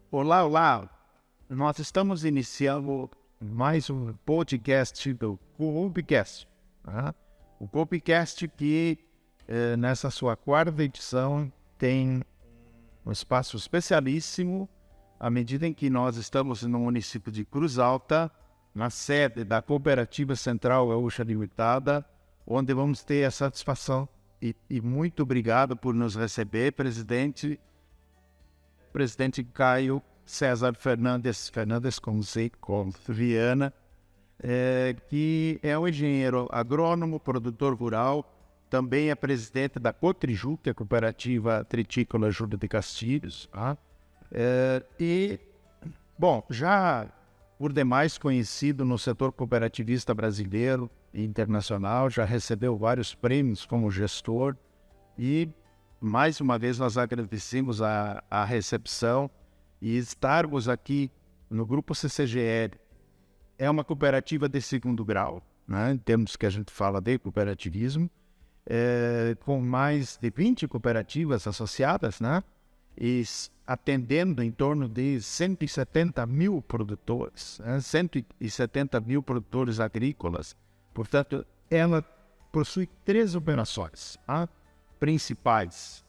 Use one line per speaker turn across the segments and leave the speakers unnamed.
Olá, olá! Nós estamos iniciando mais um podcast do Coopcast. Tá? O Coopcast que, nessa sua quarta edição, tem um espaço especialíssimo à medida em que nós estamos no município de Cruz Alta, na sede da Cooperativa Central Gaúcha Limitada, onde vamos ter a satisfação e muito obrigado por nos receber, presidente Caio César Fernandes com Z, com Viana, que é um engenheiro agrônomo, produtor rural, também é presidente da Cotriju, que é a Cooperativa Tritícola Júlio de Castilhos. Tá? Já por demais conhecido no setor cooperativista brasileiro e internacional, já recebeu vários prêmios como gestor e, mais uma vez, nós agradecemos a recepção e estarmos aqui no Grupo CCGL. É uma cooperativa de segundo grau, né, em termos que a gente fala de cooperativismo, com mais de 20 cooperativas associadas, né, e atendendo em torno de 170 mil produtores, 170 mil produtores agrícolas. Portanto, ela possui 3 operações principais.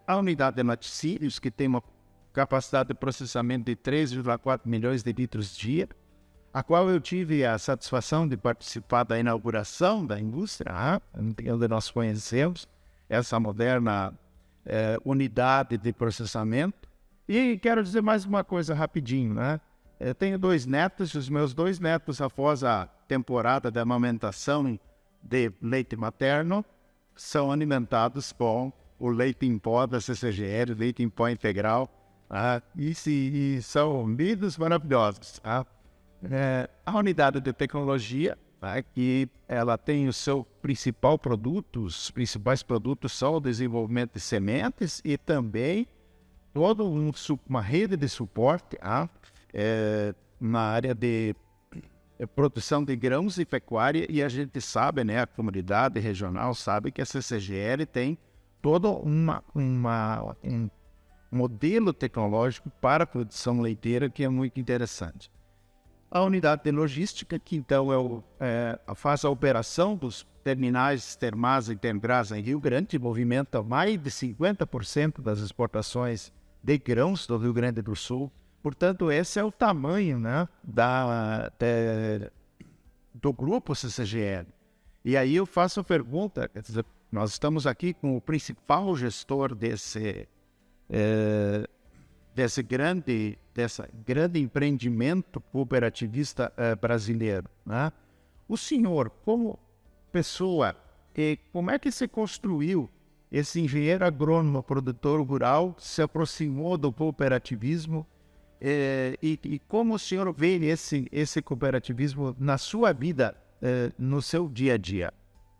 A unidade de laticínios, que tem uma capacidade de processamento de 3,4 milhões de litros dia, a qual eu tive a satisfação de participar da inauguração da indústria, onde nós conhecemos essa moderna unidade de processamento. E quero dizer mais uma coisa rapidinho, né? Eu tenho 2 netos, os meus 2 netos, após a temporada de amamentação de leite materno, são alimentados com o leite em pó da CCGL, leite em pó integral, e são lindos, maravilhosos. A unidade de tecnologia, que ela tem o seu principal produto, os principais produtos são o desenvolvimento de sementes e também toda uma rede de suporte na área de produção de grãos e pecuária, e a gente sabe, né, a comunidade regional sabe que a CCGL tem todo um modelo tecnológico para a produção leiteira que é muito interessante. A unidade de logística, que então faz a operação dos terminais Termasa e Termbrasa em Rio Grande, movimenta mais de 50% das exportações de grãos do Rio Grande do Sul. Portanto, esse é o tamanho, né, do grupo CCGL. E aí eu faço a pergunta, quer dizer, nós estamos aqui com o principal gestor desse grande empreendimento cooperativista brasileiro, né? O senhor, como pessoa, como é que se construiu esse engenheiro agrônomo, produtor rural, se aproximou do cooperativismo, e como o senhor vê esse cooperativismo na sua vida, no seu dia a dia?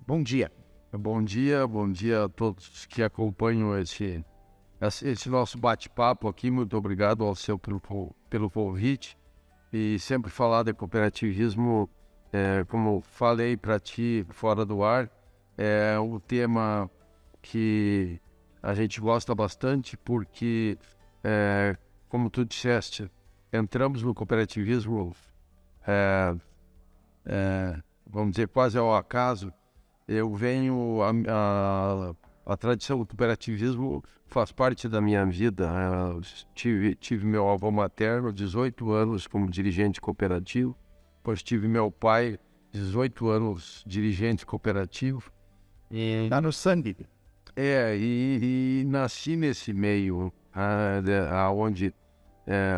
Bom dia.
Bom dia a todos que acompanham esse nosso bate-papo aqui. Muito obrigado ao seu pelo convite. E sempre falar de cooperativismo, como falei para ti fora do ar, é um tema que a gente gosta bastante porque, como tu disseste, entramos no cooperativismo, vamos dizer, quase ao acaso. Eu venho, a tradição do cooperativismo faz parte da minha vida. Tive meu avô materno, 18 anos como dirigente cooperativo, depois tive meu pai, 18 anos dirigente cooperativo.
Está no sangue.
E nasci nesse meio, onde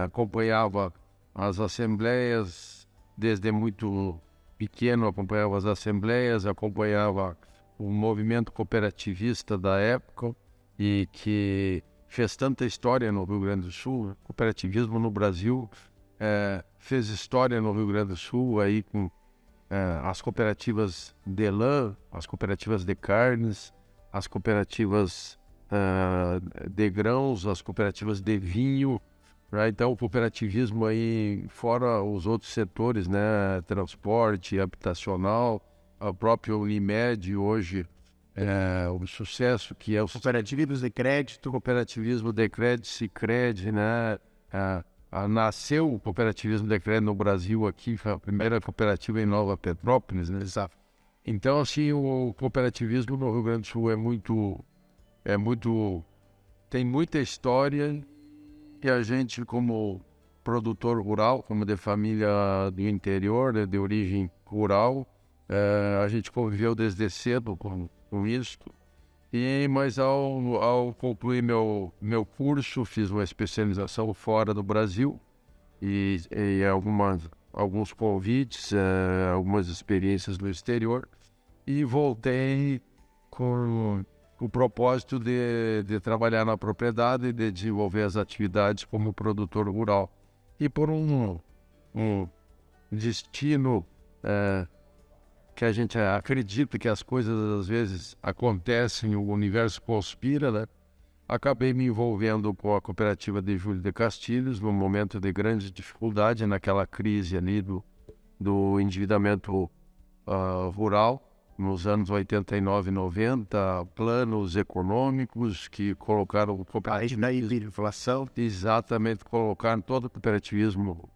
acompanhava as assembleias, desde muito pequeno acompanhava as assembleias, acompanhava o movimento cooperativista da época e que fez tanta história no Rio Grande do Sul. O cooperativismo no Brasil fez história no Rio Grande do Sul aí com as cooperativas de lã, as cooperativas de carnes, as cooperativas de grãos, as cooperativas de vinho. Então o cooperativismo aí, fora os outros setores, né, transporte, habitacional, a própria Unimed hoje, o sucesso que é o
Cooperativos de crédito.
cooperativismo de crédito, Sicredi, né, nasceu o cooperativismo de crédito no Brasil aqui, foi a primeira cooperativa em Nova Petrópolis, né?
Exato.
Então, assim, o cooperativismo no Rio Grande do Sul tem muita história, e a gente, como produtor rural, como de família do interior, né, de origem rural, a gente conviveu desde cedo com isso. Mas ao concluir meu curso, fiz uma especialização fora do Brasil e alguns convites, algumas experiências no exterior, e voltei com o propósito de trabalhar na propriedade e de desenvolver as atividades como produtor rural. E por um destino que a gente acredita que as coisas às vezes acontecem, o universo conspira, né? Acabei me envolvendo com a cooperativa de Júlio de Castilhos num momento de grande dificuldade, naquela crise ali do endividamento rural, nos anos 89 e 90, planos econômicos que colocaram o cooperativismo...
Aí da inflação.
Exatamente, colocaram todo o cooperativismo,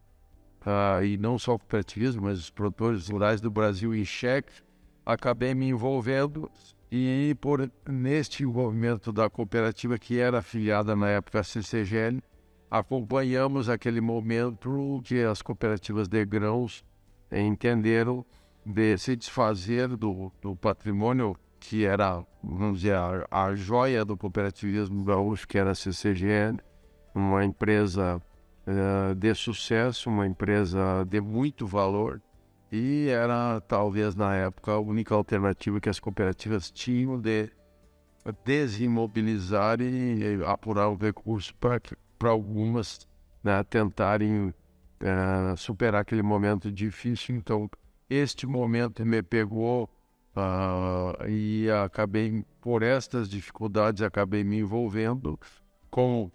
e não só o cooperativismo, mas os produtores rurais do Brasil em xeque. Acabei me envolvendo e neste envolvimento da cooperativa, que era afiliada na época à CCGL, acompanhamos aquele momento que as cooperativas de grãos entenderam de se desfazer do patrimônio que era, vamos dizer, a joia do cooperativismo gaúcho, que era a CCGL, uma empresa de sucesso, uma empresa de muito valor, e era talvez na época a única alternativa que as cooperativas tinham de desimobilizar e apurar o recurso para algumas, né, tentarem superar aquele momento difícil. Então, este momento me pegou, e acabei, por estas dificuldades, acabei me envolvendo com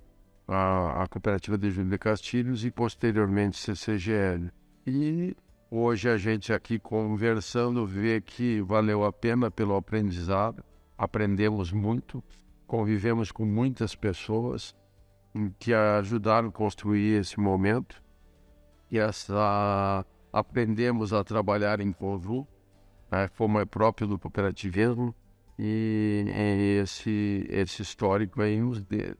a cooperativa de Júlio de Castilhos e posteriormente CCGL. E hoje a gente aqui conversando vê que valeu a pena pelo aprendizado, aprendemos muito, convivemos com muitas pessoas que ajudaram a construir esse momento, e aprendemos a trabalhar em conjunto, né, como é próprio do cooperativismo. E esse histórico aí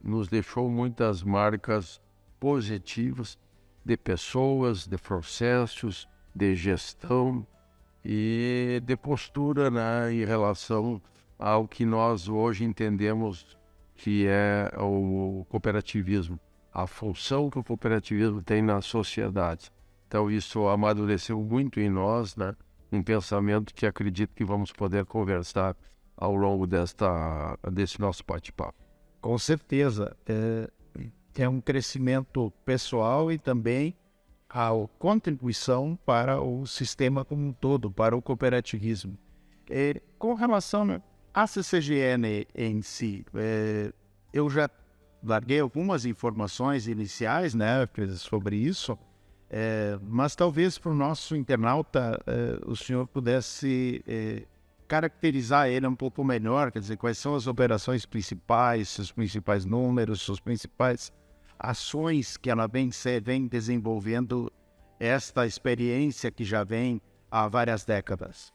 nos deixou muitas marcas positivas de pessoas, de processos, de gestão e de postura, né, em relação ao que nós hoje entendemos que é o cooperativismo, a função que o cooperativismo tem na sociedade. Então isso amadureceu muito em nós, né, um pensamento que acredito que vamos poder conversar ao longo desse nosso bate-papo.
Com certeza. É um crescimento pessoal e também a contribuição para o sistema como um todo, para o cooperativismo. Com relação à CCGN em si, eu já larguei algumas informações iniciais, né, sobre isso, mas talvez para o nosso internauta o senhor pudesse caracterizar ele um pouco melhor, quer dizer, quais são as operações principais, seus principais números, suas principais ações que ela vem desenvolvendo, esta experiência que já vem há várias décadas.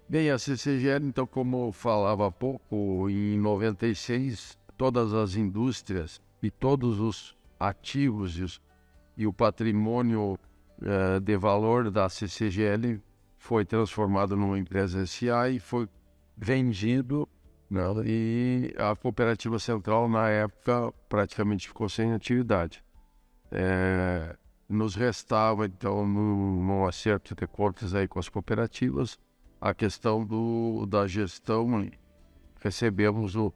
Bem, a CCGL, então, como eu falava há pouco, em 96, todas as indústrias e todos os ativos e o patrimônio de valor da CCGL foi transformado numa empresa SA e foi vendido, né, e a cooperativa central, na época, praticamente ficou sem atividade. Nos restava, então, num acerto de contas aí com as cooperativas, a questão da gestão. Recebemos o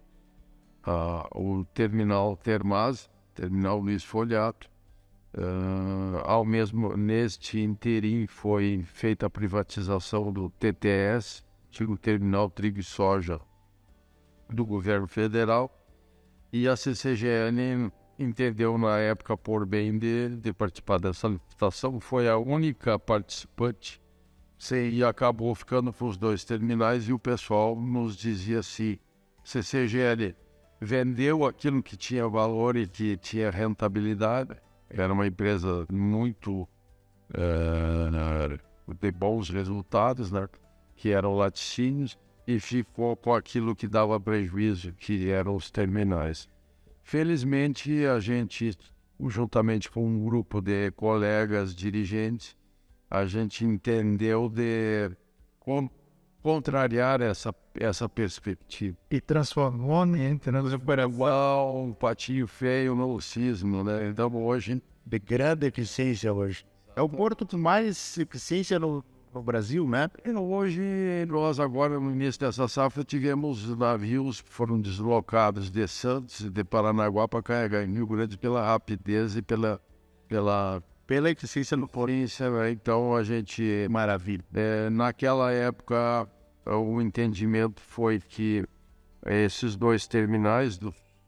terminal Termaz, terminal Luiz Folhato. Neste interim foi feita a privatização do TTS, antigo Terminal Trigo e Soja do governo federal, e a CCGN entendeu na época por bem de participar dessa licitação, foi a única participante. Sim, e acabou ficando com os dois terminais, e o pessoal nos dizia assim: CCGL vendeu aquilo que tinha valor e que tinha rentabilidade, era uma empresa muito de bons resultados, né? Que eram laticínios, e ficou com aquilo que dava prejuízo, que eram os terminais. Felizmente, a gente, juntamente com um grupo de colegas dirigentes, a gente entendeu de contrariar essa perspectiva.
E transformou em
Um patinho feio no cisne, né? Então, hoje,
de grande eficiência hoje. É o porto com mais eficiência no Brasil, né?
hoje, nós agora, no início dessa safra, tivemos navios que foram deslocados de Santos e de Paranaguá para carregar em Rio Grande pela rapidez e pela
Eficiência no porto.
potência, né? Então, a gente...
Maravilha.
naquela época, o entendimento foi que esses dois terminais,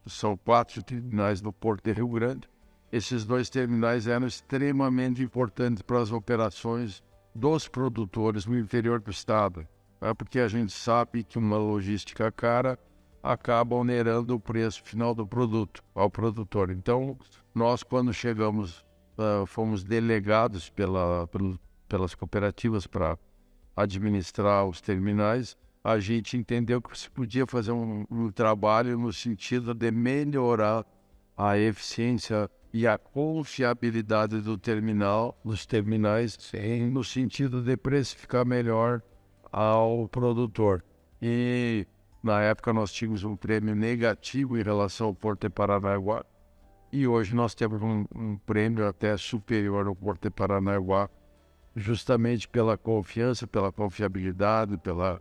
são 4 terminais do Porto de Rio Grande, esses 2 terminais eram extremamente importantes para as operações dos produtores no interior do estado, né? Porque a gente sabe que uma logística cara acaba onerando o preço final do produto ao produtor. Então, nós, quando chegamos, fomos delegados pelas cooperativas para administrar os terminais, a gente entendeu que se podia fazer um trabalho no sentido de melhorar a eficiência e a confiabilidade dos terminais,
Sim.
no sentido de precificar melhor ao produtor. E na época nós tínhamos um prêmio negativo em relação ao Porto de Paranaguá, e hoje nós temos um prêmio até superior ao Porto de Paranaguá, justamente pela confiança, pela confiabilidade, pela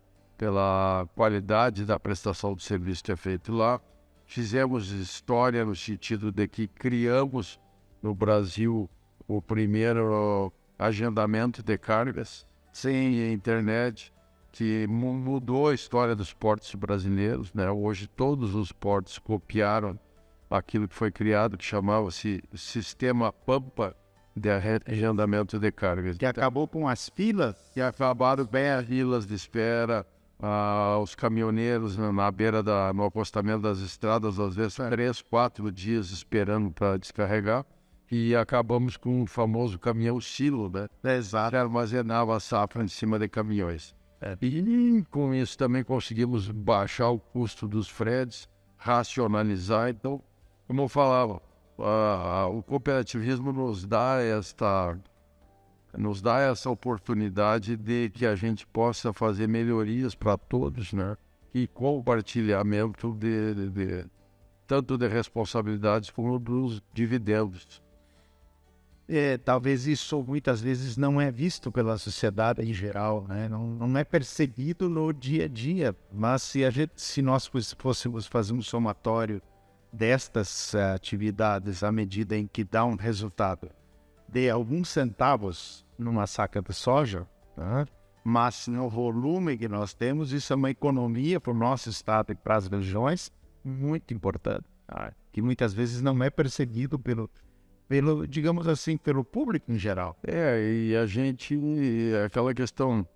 qualidade da prestação do serviço que é feito lá. Fizemos história no sentido de que criamos no Brasil o primeiro agendamento de cargas sem internet, que mudou a história dos portos brasileiros, né? Hoje todos os portos copiaram aquilo que foi criado, que chamava-se Sistema Pampa de Agendamento de Cargas.
Que acabou com as filas.
E acabaram bem as filas de espera, os caminhoneiros na beira no acostamento das estradas, às vezes 3, 4 dias esperando para descarregar, e acabamos com o famoso caminhão silo, né?
Exato.
Que armazenava a safra em cima de caminhões. E com isso também conseguimos baixar o custo dos fretes, racionalizar. Então, como eu falava, o cooperativismo nos dá essa oportunidade de que a gente possa fazer melhorias para todos, né? E compartilhamento tanto de responsabilidades como dos dividendos.
Talvez isso muitas vezes não é visto pela sociedade em geral, né? Não é percebido no dia a dia, mas se nós fôssemos fazer um somatório destas atividades à medida em que dá um resultado de alguns centavos numa saca de soja, né? Mas no volume que nós temos, isso é uma economia para o nosso estado e para as regiões muito importante, que muitas vezes não é percebido digamos assim, pelo público em geral.
E a gente, aquela questão,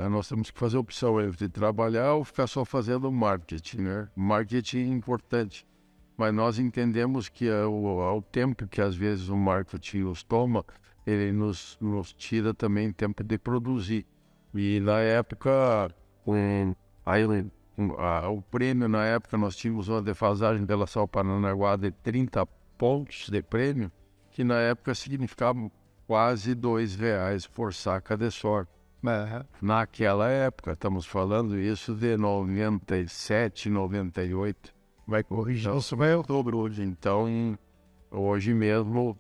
nós temos que fazer opção entre trabalhar ou ficar só fazendo marketing, né? Marketing é importante, mas nós entendemos que ao tempo que às vezes o marketing nos toma, ele nos tira também tempo de produzir. E na época, o prêmio, na época, nós tínhamos uma defasagem em relação ao Paranaguá de 30 pontos de prêmio, que na época significava quase R$2 por saca de soja. Naquela época, estamos falando isso de 97, 98.
Vai corrigir.
Então, isso vai outubro hoje. Então, hoje mesmo,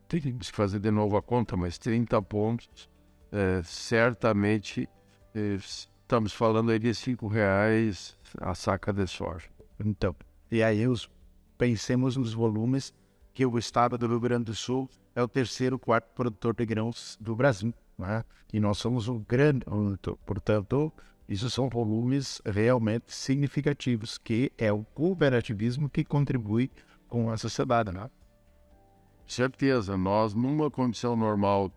temos que fazer de novo a conta, mas 30 pontos, certamente estamos falando aí de R$5 a saca de soja.
Então, e aí pensemos nos volumes que o estado do Rio Grande do Sul é o 3º, 4º produtor de grãos do Brasil, né? E nós somos um grande produtor. Portanto, isso são volumes realmente significativos, que é o cooperativismo que contribui com a sociedade, né?
Certeza, nós numa condição normal,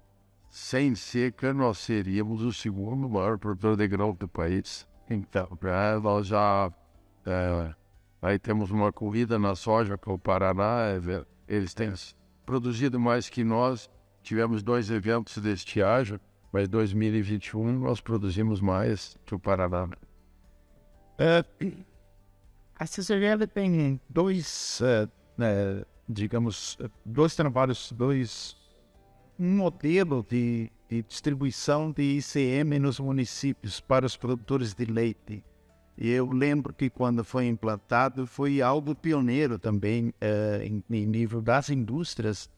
sem seca, nós seríamos o 2º maior produtor de grão do país. Então, nós já Aí temos uma corrida na soja com o Paraná, eles têm produzido mais que nós. Tivemos 2 eventos de estiagem, mas 2021 nós produzimos mais que o Paraná.
A CCGL tem digamos, dois trabalhos, um modelo de distribuição de ICM nos municípios para os produtores de leite. E eu lembro que quando foi implantado foi algo pioneiro também em nível das indústrias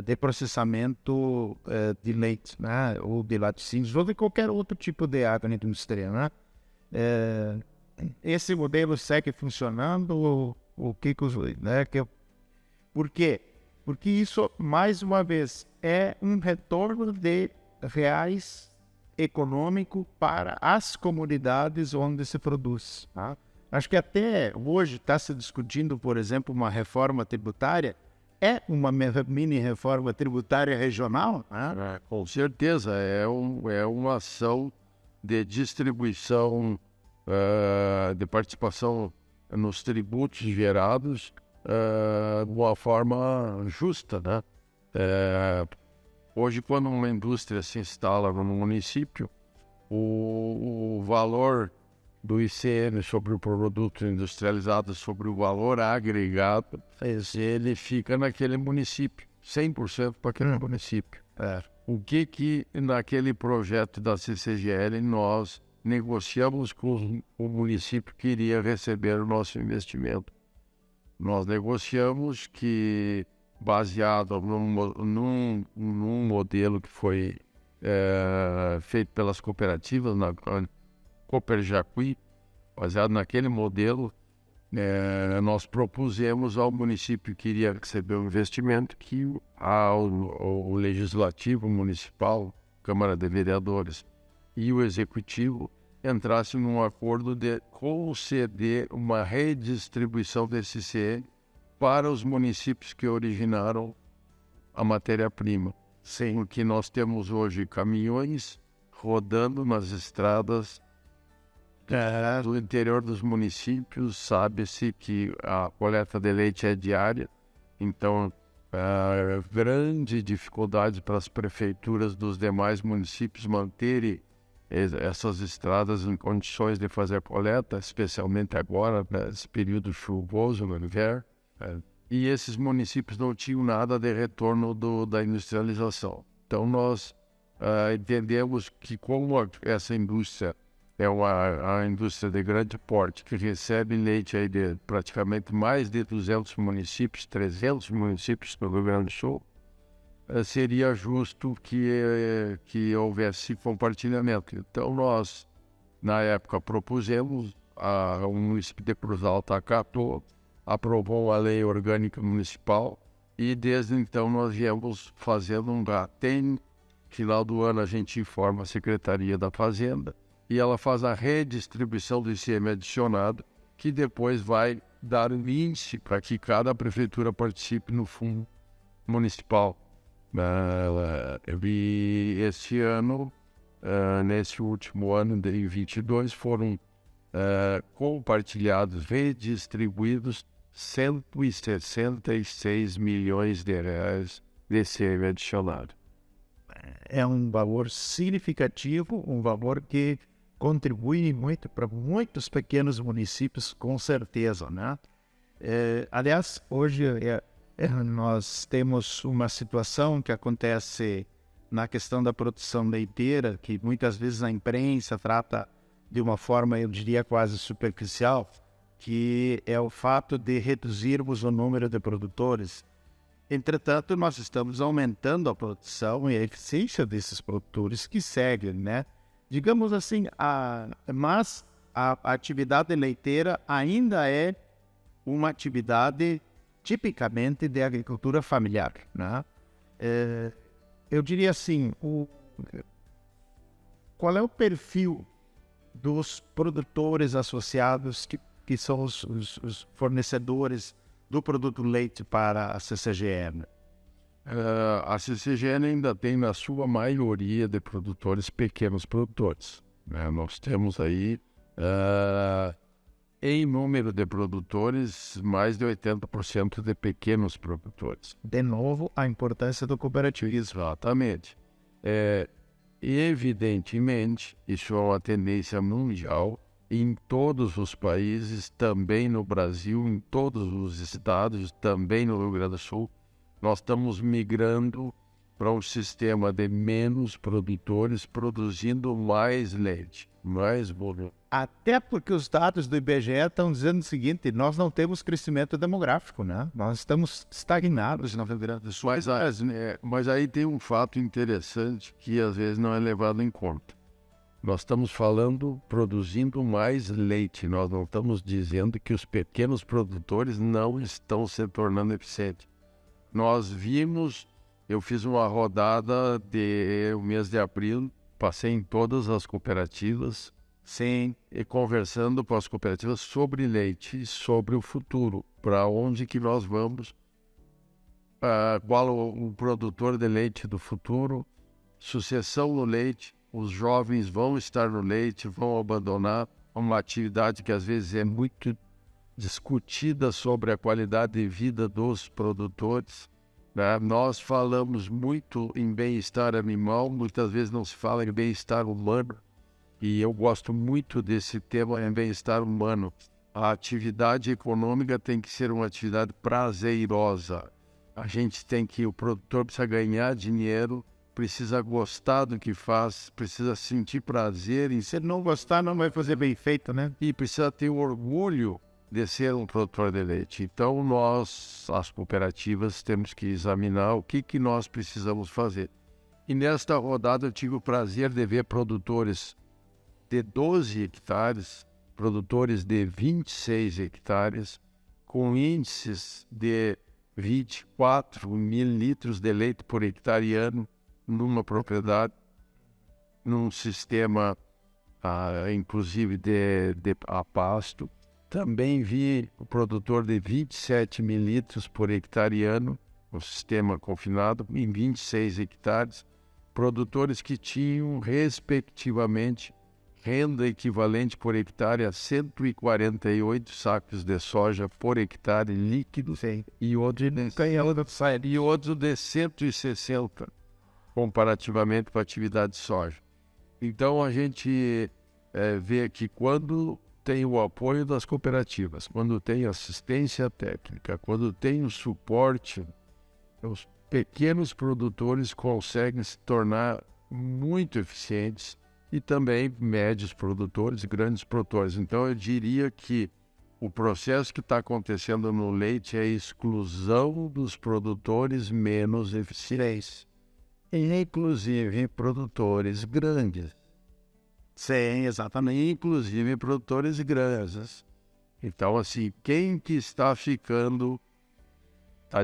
de processamento de leite, né? Ou de laticínios, ou de qualquer outro tipo de agroindústria, né? Esse modelo segue funcionando? O que os, né? Por quê? Porque isso, mais uma vez, é um retorno de reais econômico para as comunidades onde se produz. Tá? Acho que até hoje está se discutindo, por exemplo, uma reforma tributária. É uma mini reforma tributária regional? Né?
Com certeza, é uma ação de distribuição, de participação nos tributos gerados de uma forma justa, né? Hoje, quando uma indústria se instala no município, o valor do ICM sobre o produto industrializado, sobre o valor agregado, ele fica naquele município, 100% para aquele município. O que naquele projeto da CCGL nós negociamos com o município que iria receber o nosso investimento? Nós negociamos que, baseado num modelo que foi feito pelas cooperativas, na Cooper Jacuí, baseado naquele modelo, nós propusemos ao município que iria receber o investimento que o Legislativo Municipal, Câmara de Vereadores e o Executivo entrassem num acordo de conceder uma redistribuição desse ICM para os municípios que originaram a matéria-prima. Sim, porque nós temos hoje caminhões rodando nas estradas do interior dos municípios. Sabe-se que a coleta de leite é diária, então grande dificuldade para as prefeituras dos demais municípios manterem essas estradas em condições de fazer coleta, especialmente agora, nesse período chuvoso no inverno. E esses municípios não tinham nada de retorno da industrialização. Então nós entendemos que como essa indústria é a indústria de grande porte, que recebe leite aí de praticamente mais de 200 municípios, 300 municípios no Rio Grande do Sul, seria justo que houvesse compartilhamento. Então nós, na época, propusemos, o município de Cruz Alta acatou, aprovou a lei orgânica municipal e desde então nós viemos fazendo até final do ano a gente informa a Secretaria da Fazenda e ela faz a redistribuição do ICM adicionado, que depois vai dar um índice para que cada prefeitura participe no fundo municipal. Este ano, nesse último ano de 22, foram compartilhados, redistribuídos 166 milhões de reais de ICM adicionado.
É um valor significativo, um valor que contribui muito para muitos pequenos municípios, com certeza, né? Aliás, hoje nós temos uma situação que acontece na questão da produção leiteira, que muitas vezes a imprensa trata de uma forma, eu diria, quase superficial, que é o fato de reduzirmos o número de produtores. Entretanto, nós estamos aumentando a produção e a eficiência desses produtores que seguem, né? Digamos assim, mas a atividade leiteira ainda é uma atividade tipicamente de agricultura familiar, né? Eu diria assim, qual é o perfil dos produtores associados que são os fornecedores do produto leite para a CCGN?
A CCGN ainda tem, na sua maioria, de produtores, pequenos produtores, né? Nós temos aí em número de produtores, mais de 80% de pequenos produtores.
De novo, a importância do cooperativismo.
Exatamente. Evidentemente, isso é uma tendência mundial em todos os países, também no Brasil, em todos os estados, também no Rio Grande do Sul. Nós estamos migrando para um sistema de menos produtores produzindo mais leite, mais volume.
Até porque os dados do IBGE estão dizendo o seguinte: nós não temos crescimento demográfico, né? Nós estamos estagnados na Rio Grande do Sul.
Mas aí tem um fato interessante que às vezes não é levado em conta. Nós estamos falando produzindo mais leite, nós não estamos dizendo que os pequenos produtores não estão se tornando eficientes. Nós vimos, eu fiz uma rodada o mês de abril, passei em todas as cooperativas,
sim,
e conversando com as cooperativas sobre leite e sobre o futuro, para onde que nós vamos, qual o produtor de leite do futuro, sucessão no leite, os jovens vão estar no leite, vão abandonar uma atividade que às vezes é muito discutida sobre a qualidade de vida dos produtores, né? Nós falamos muito em bem-estar animal, muitas vezes não se fala em bem-estar humano, e eu gosto muito desse tema, em bem-estar humano. A atividade econômica tem que ser uma atividade prazerosa. O produtor precisa ganhar dinheiro, precisa gostar do que faz, precisa sentir prazer em
se não gostar, não vai fazer bem feito, né?
E precisa ter orgulho de ser um produtor de leite. Então nós, as cooperativas, temos que examinar o que nós precisamos fazer. E nesta rodada eu tive o prazer de ver produtores de 12 hectares, produtores de 26 hectares, com índices de 24 mil litros de leite por hectare ano, numa propriedade, num sistema, inclusive a pasto. Também vi o produtor de 27 mil litros por hectare ano, um sistema confinado, em 26 hectares. Produtores que tinham, respectivamente, renda equivalente por hectare a 148 sacos de soja por hectare líquido.
Sim.
E outro de 160, comparativamente com a atividade de soja. Então a gente vê que quando tem o apoio das cooperativas, quando tem assistência técnica, quando tem o suporte, os pequenos produtores conseguem se tornar muito eficientes, e também médios produtores e grandes produtores. Então eu diria que o processo que está acontecendo no leite é a exclusão dos produtores menos eficientes, e inclusive produtores grandes.
Sim, exatamente.
Inclusive produtores grandes. Então, assim, quem que está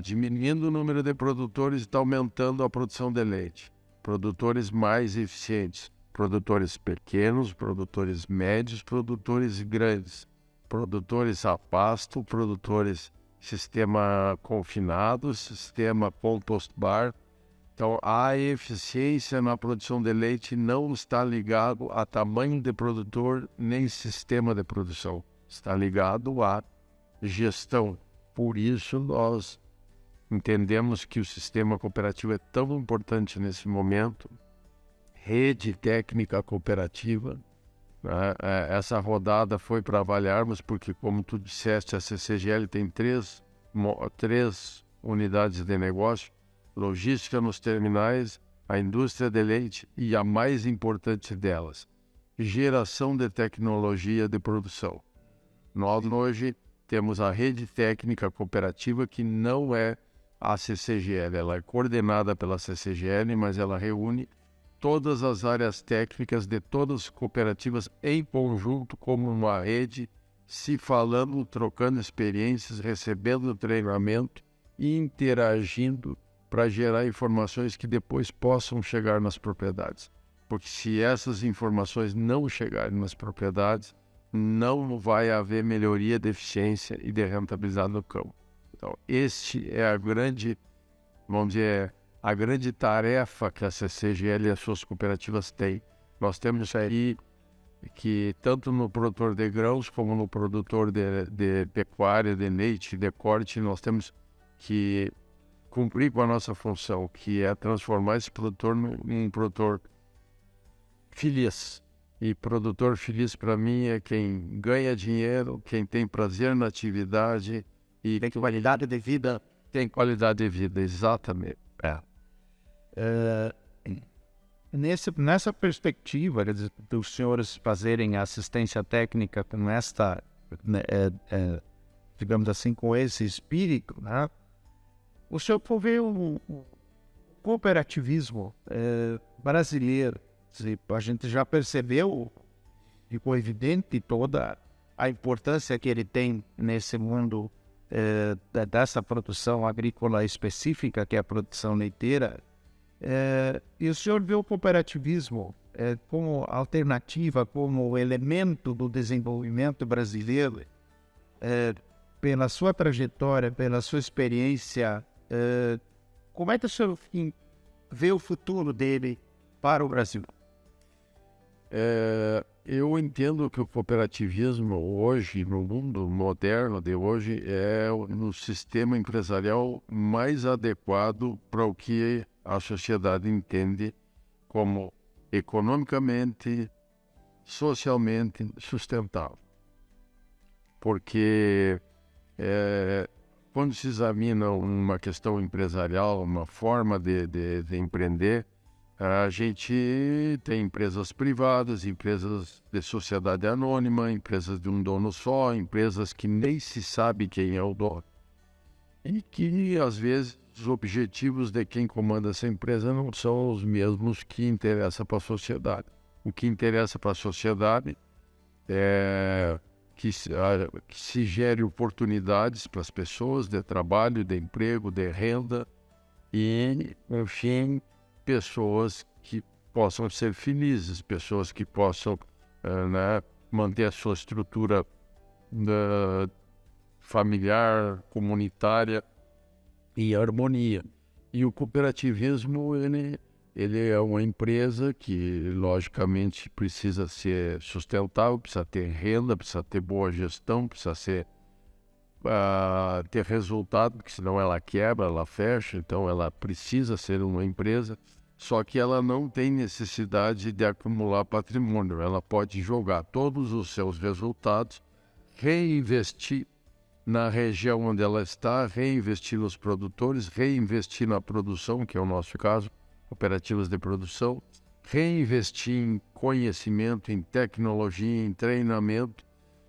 diminuindo o número de produtores e está aumentando a produção de leite? Produtores mais eficientes. Produtores pequenos, produtores médios, produtores grandes. Produtores a pasto, produtores sistema confinado, sistema compost bar. Então, a eficiência na produção de leite não está ligado a tamanho de produtor nem sistema de produção. Está ligado à gestão. Por isso, nós entendemos que o sistema cooperativo é tão importante nesse momento. Rede técnica cooperativa. Essa rodada foi para avaliarmos, porque, como tu disseste, a CCGL tem três unidades de negócio: logística nos terminais, a indústria de leite e a mais importante delas, geração de tecnologia de produção. Nós hoje temos a rede técnica cooperativa, que não é a CCGL, ela é coordenada pela CCGL, mas ela reúne todas as áreas técnicas de todas as cooperativas em conjunto, como uma rede, se falando, trocando experiências, recebendo treinamento e interagindo para gerar informações que depois possam chegar nas propriedades. Porque se essas informações não chegarem nas propriedades, não vai haver melhoria de eficiência e de rentabilidade no campo. Então, este é a grande tarefa que a CCGL e as suas cooperativas têm. Nós temos aí que tanto no produtor de grãos como no produtor de pecuária, de leite, de corte, nós temos que cumprir com a nossa função, que é transformar esse produtor num produtor feliz. E produtor feliz para mim é quem ganha dinheiro, quem tem prazer na atividade e
Tem qualidade de vida.
tem qualidade de vida, exatamente.
Nessa perspectiva dos senhores fazerem assistência técnica com esta, né, digamos assim, com esse espírito, né? O senhor for ver o cooperativismo brasileiro, a gente já percebeu, ficou evidente toda a importância que ele tem nesse mundo dessa produção agrícola específica, que é a produção leiteira. E o senhor vê o cooperativismo como alternativa, como elemento do desenvolvimento brasileiro, pela sua trajetória, pela sua experiência, como é que o senhor vê o futuro dele para o Brasil?
Eu entendo que o cooperativismo hoje, no mundo moderno de hoje, é o sistema empresarial mais adequado para o que a sociedade entende como economicamente, socialmente sustentável. Porque quando se examina uma questão empresarial, uma forma de empreender, a gente tem empresas privadas, empresas de sociedade anônima, empresas de um dono só, empresas que nem se sabe quem é o dono. E que, às vezes, os objetivos de quem comanda essa empresa não são os mesmos que interessam para a sociedade. O que interessa para a sociedade é que se gere oportunidades para as pessoas de trabalho, de emprego, de renda e, enfim, pessoas que possam ser felizes, pessoas que possam manter a sua estrutura familiar, comunitária em harmonia. E o cooperativismo, ele é uma empresa que, logicamente, precisa ser sustentável, precisa ter renda, precisa ter boa gestão, precisa ter resultado, porque senão ela quebra, ela fecha, então ela precisa ser uma empresa, só que ela não tem necessidade de acumular patrimônio, ela pode jogar todos os seus resultados, reinvestir na região onde ela está, reinvestir nos produtores, reinvestir na produção, que é o nosso caso, cooperativas de produção, reinvestir em conhecimento, em tecnologia, em treinamento,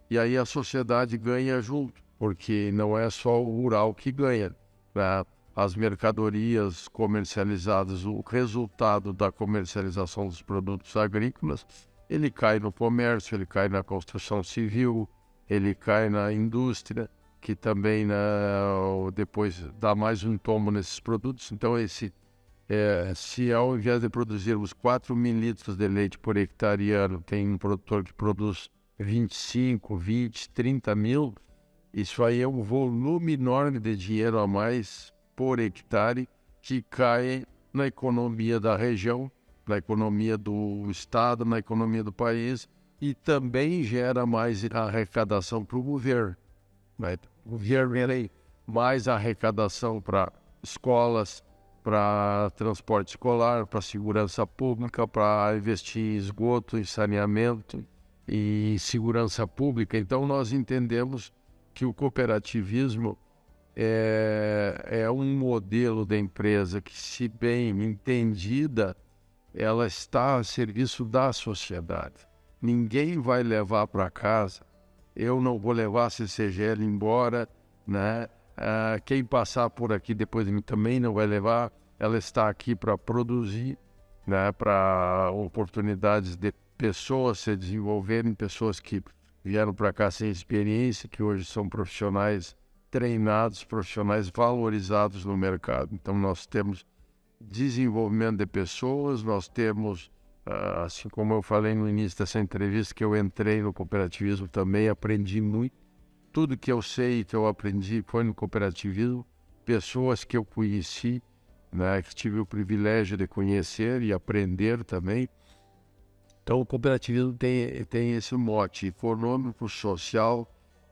e aí a sociedade ganha junto, porque não é só o rural que ganha, né? As mercadorias comercializadas, o resultado da comercialização dos produtos agrícolas, ele cai no comércio, ele cai na construção civil, ele cai na indústria, que também depois dá mais um tombo nesses produtos. Então, se ao invés de produzirmos 4.000 litros de leite por hectare ano, tem um produtor que produz 25, 20, 30 mil, isso aí é um volume enorme de dinheiro a mais por hectare que cai na economia da região, na economia do estado, na economia do país, e também gera mais arrecadação para o governo. O governo mais arrecadação para escolas, para transporte escolar, para segurança pública, para investir em esgoto, em saneamento e segurança pública. Então nós entendemos que o cooperativismo é um modelo de empresa que, se bem entendida, ela está a serviço da sociedade. Ninguém vai levar para casa, eu não vou levar a CCGL embora, né? Quem passar por aqui depois de mim também não vai levar, ela está aqui para produzir, né? Para oportunidades de pessoas se desenvolverem, pessoas que vieram para cá sem experiência, que hoje são profissionais treinados, profissionais valorizados no mercado. Então nós temos desenvolvimento de pessoas, nós temos, assim como eu falei no início dessa entrevista, que eu entrei no cooperativismo também, aprendi muito. Tudo que eu sei, que eu aprendi, foi no cooperativismo. Pessoas que eu conheci, né, que tive o privilégio de conhecer e aprender também. Então, o cooperativismo tem esse mote econômico, social,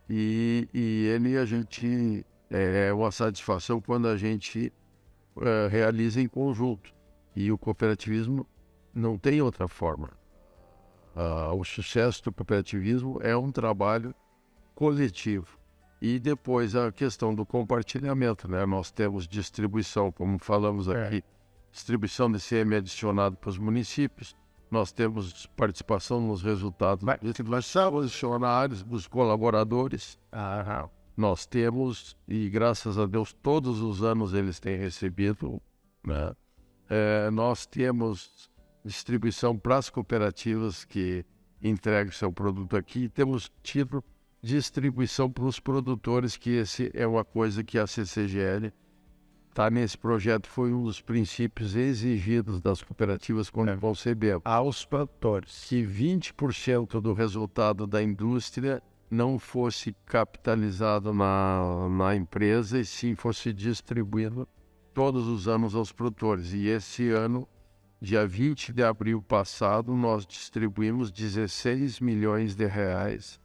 e ele a gente é uma satisfação quando a gente realiza em conjunto. E o cooperativismo não tem outra forma. O sucesso do cooperativismo é um trabalho coletivo. E depois a questão do compartilhamento, né? Nós temos distribuição, como falamos aqui, distribuição de CM adicionado para os municípios. Nós temos participação nos resultados dos funcionários, dos colaboradores. Nós temos, e graças a Deus, todos os anos eles têm recebido, né? Nós temos distribuição para as cooperativas que entregam seu produto aqui. E temos tido distribuição para os produtores, que esse é uma coisa que a CCGL está nesse projeto, foi um dos princípios exigidos das cooperativas quando concebemos.
Aos produtores.
Que 20% do resultado da indústria não fosse capitalizado na empresa e sim fosse distribuído todos os anos aos produtores. E esse ano, dia 20 de abril passado, nós distribuímos 16 milhões de reais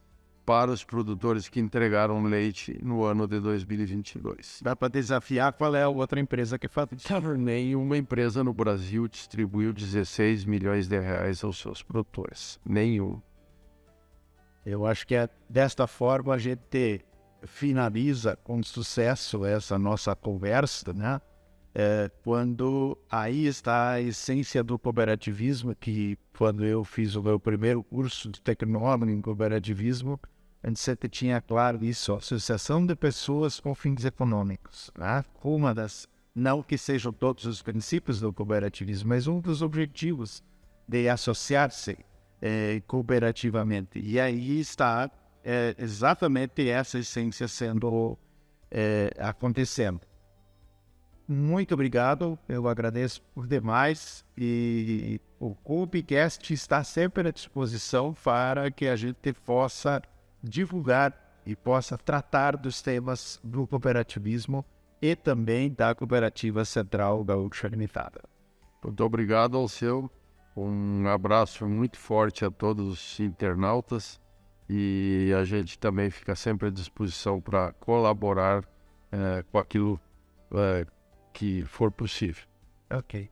para os produtores que entregaram leite no ano de 2022.
Dá para desafiar qual é a outra empresa que faz isso.
Nenhuma empresa no Brasil distribuiu 16 milhões de reais aos seus produtores. Nenhum.
Eu acho que desta forma a gente finaliza com sucesso essa nossa conversa, né? Quando aí está a essência do cooperativismo, que quando eu fiz o meu primeiro curso de tecnólogo em cooperativismo, a gente tinha claro isso, associação de pessoas com fins econômicos, né? Uma das, não que sejam todos os princípios do cooperativismo, mas um dos objetivos de associar-se cooperativamente. E aí está exatamente essa essência sendo acontecendo. Muito obrigado, eu agradeço por demais, e o Coopcast está sempre à disposição para que a gente possa divulgar e possa tratar dos temas do cooperativismo e também da Cooperativa Central Gaúcha Limitada.
Muito obrigado, Alceu. Um abraço muito forte a todos os internautas, e a gente também fica sempre à disposição para colaborar com aquilo que for possível.
Ok.